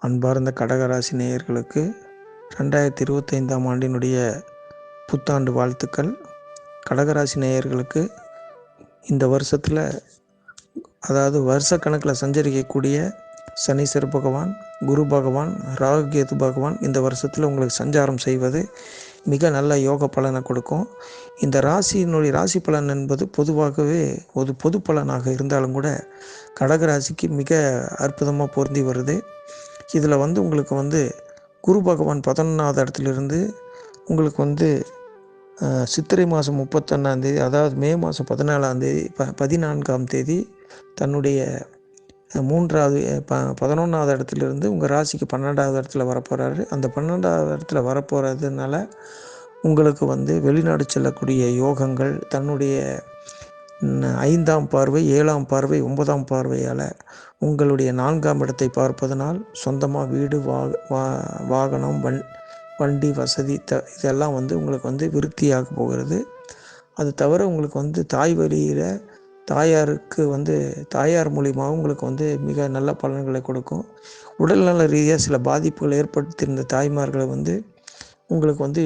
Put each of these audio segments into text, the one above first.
அன்பார்ந்த கடகராசி நேயர்களுக்கு 2025ஆம் ஆண்டினுடைய புத்தாண்டு வாழ்த்துக்கள். கடகராசி நேயர்களுக்கு இந்த வருஷத்தில், அதாவது வருஷக்கணக்கில் சஞ்சரிக்கக்கூடிய சனீஸ்வர பகவான், குரு பகவான், ராகு கேது பகவான் இந்த வருஷத்தில் உங்களுக்கு சஞ்சாரம் செய்வது மிக நல்ல யோக பலனை கொடுக்கும். இந்த ராசி பலன் என்பது பொதுவாகவே ஒரு பொது பலனாக இருந்தாலும் கூட கடகராசிக்கு மிக அற்புதமாக பொருந்தி வருது. இதில் உங்களுக்கு குரு பகவான் 11வது இடத்துலேருந்து உங்களுக்கு சித்திரை மாதம் 31ஆம் தேதி, அதாவது மே மாதம் 14ஆம் தேதி தன்னுடைய 11வது இடத்துலேருந்து உங்கள் ராசிக்கு 12வது இடத்துல வரப்போகிறாரு. அந்த 12வது இடத்துல வரப்போகிறதுனால உங்களுக்கு வெளிநாடு செல்லக்கூடிய யோகங்கள், தன்னுடைய 5ஆம் பார்வை, 7ஆம் பார்வை, 9ஆம் பார்வையால் உங்களுடைய 4ஆம் இடத்தை பார்ப்பதனால் சொந்தமாக வீடு, வாகனம், வண்டி வசதி இதெல்லாம் உங்களுக்கு விருத்தியாக போகிறது. அது தவிர உங்களுக்கு தாய் வழியில் தாயார் மூலியமாக உங்களுக்கு மிக நல்ல பலன்களை கொடுக்கும். உடல்நல ரீதியாக சில பாதிப்புகள் ஏற்படுத்தியிருந்த தாய்மார்களை உங்களுக்கு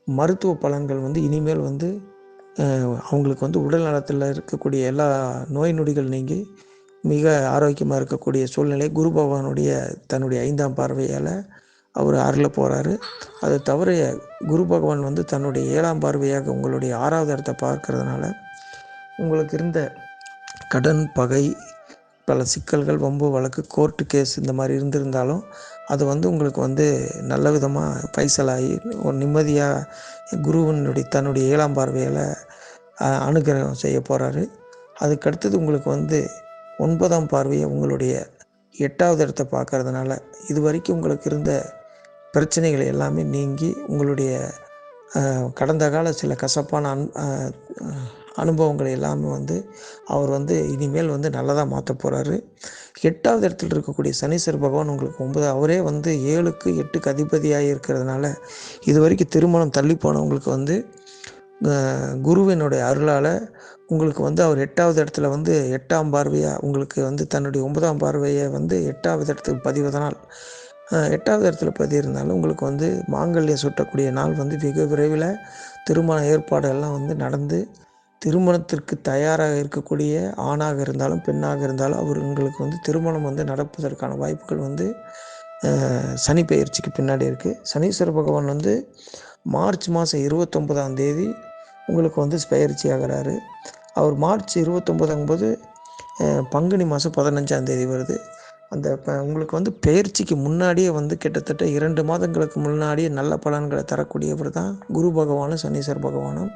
மருத்துவ பலன்கள் இனிமேல் அவங்களுக்கு உடல் நலத்தில் இருக்கக்கூடிய எல்லா நோய் நொடிகள் நீங்கி மிக ஆரோக்கியமாக இருக்கக்கூடிய சூழ்நிலை குரு பகவானுடைய தன்னுடைய 5ஆம் பார்வையால் அவர் அருள போகிறாரு. அது தவிர குரு பகவான் தன்னுடைய 7ஆம் பார்வையாக உங்களுடைய 6வது இடத்தை பார்க்கறதுனால உங்களுக்கு இருந்த கடன், பகை, பல சிக்கல்கள், வம்பு வழக்கு, கோர்ட்டு கேஸ் இந்த மாதிரி இருந்திருந்தாலும் அது உங்களுக்கு நல்ல விதமாக பைசலாகி ஒரு நிம்மதியாக தன்னுடைய 7ஆம் பார்வையால் அனுகிரகம் செய்ய போகிறாரு. அதுக்கடுத்தது உங்களுக்கு 9ஆம் பார்வையை உங்களுடைய 8வது இடத்தை பார்க்கறதுனால இது வரைக்கும் உங்களுக்கு இருந்த பிரச்சனைகள் எல்லாமே நீங்கி உங்களுடைய கடந்த கால சில கசப்பான அனுபவங்கள் எல்லாமே அவர் இனிமேல் நல்லதாக மாற்ற போகிறாரு. 8வது இடத்துல இருக்கக்கூடிய சனீஸ்வர பகவான் உங்களுக்கு அவரே 7க்கு 8க்கு அதிபதியாக இருக்கிறதுனால இது வரைக்கும் திருமணம் தள்ளி போனவங்களுக்கு குருவினுடைய அருளால் உங்களுக்கு அவர் 8வது இடத்துல 8ஆம் பார்வையாக உங்களுக்கு தன்னுடைய 9ஆம் பார்வையை 8வது இடத்துக்கு பதிவதனால் 8வது இடத்துல பதியிருந்தாலும் உங்களுக்கு மாங்கல்யம் சுட்டக்கூடிய நாள் வெகு விரைவில் திருமண ஏற்பாடு எல்லாம் நடந்து திருமணத்திற்கு தயாராக இருக்கக்கூடிய ஆணாக இருந்தாலும் பெண்ணாக இருந்தாலும் அவங்களுக்கு திருமணம் நடப்பதற்கான வாய்ப்புகள் சனி பெயர்ச்சிக்கு பின்னாடி இருக்குது. சனீஸ்வர பகவான் மார்ச் மாதம் 29ஆம் தேதி உங்களுக்கு பெயர்ச்சி ஆகிறாரு. அவர் மார்ச் 29 பங்குனி மாதம் 15ஆம் தேதி வருது. அந்த உங்களுக்கு பெயர்ச்சிக்கு முன்னாடியே கிட்டத்தட்ட 2 மாதங்களுக்கு முன்னாடியே நல்ல பலன்களை தரக்கூடியவர் தான் குரு பகவானும் சனீஸ்வர பகவானும்.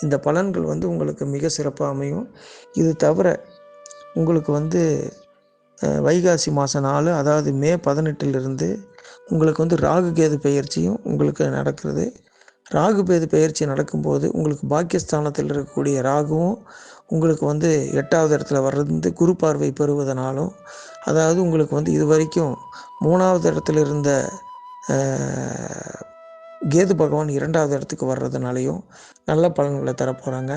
இந்த பலன்கள் உங்களுக்கு மிக சிறப்பாக அமையும். இது தவிர உங்களுக்கு வைகாசி மாதம் 4, அதாவது மே 18லிருந்து உங்களுக்கு ராகு கேது பெயர்ச்சியும் உங்களுக்கு நடக்கிறது. ராகு கேது பெயர்ச்சி நடக்கும்போது உங்களுக்கு பாக்கியஸ்தானத்தில் இருக்கக்கூடிய ராகுவும் உங்களுக்கு 8வது இடத்துல வர்றது குரு பார்வை பெறுவதனாலும், அதாவது உங்களுக்கு இது வரைக்கும் 3வது இடத்துல இருந்த கேது பகவான் 2வது இடத்துக்கு வர்றதுனாலையும் நல்ல பலன்களை தரப்போகிறாங்க.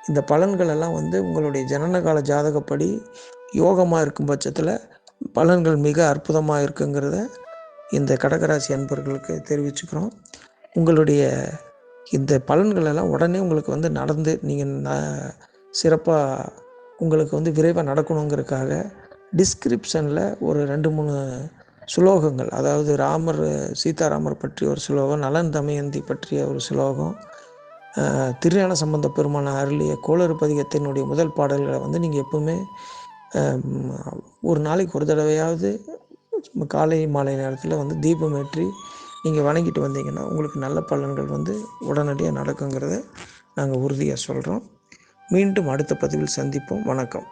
இந்த பலன்கள் எல்லாம் உங்களுடைய ஜனனகால ஜாதகப்படி யோகமாக இருக்கும் பட்சத்தில் பலன்கள் மிக அற்புதமாக இருக்குங்கிறத இந்த கடகராசி அன்பர்களுக்கு தெரிவிச்சுக்கிறோம். உங்களுடைய இந்த பலன்கள் எல்லாம் உடனே உங்களுக்கு நடந்து நீங்கள் சிறப்பாக உங்களுக்கு விரைவாக நடக்கணுங்கிறதுக்காக டிஸ்கிரிப்ஷனில் ஒரு 2-3 சுலோகங்கள், அதாவது சீதாராமர் பற்றிய ஒரு சுலோகம், நலன் தமயந்தி பற்றிய ஒரு சுலோகம், திருஞான சம்பந்த பெருமான அருளிய கோளறு பதிகத்தினுடைய முதல் பாடல்களை நீங்கள் எப்பவுமே ஒரு நாளைக்கு ஒரு தடவையாவது காலை மாலை நேரத்தில் தீபம் ஏற்றி நீங்கள் வணங்கிட்டு வந்தீங்கன்னா உங்களுக்கு நல்ல பலன்கள் உடனடியாக நடக்குங்கிறத நாங்கள் உறுதியாக சொல்கிறோம். மீண்டும் அடுத்த பதிவில் சந்திப்போம். வணக்கம்.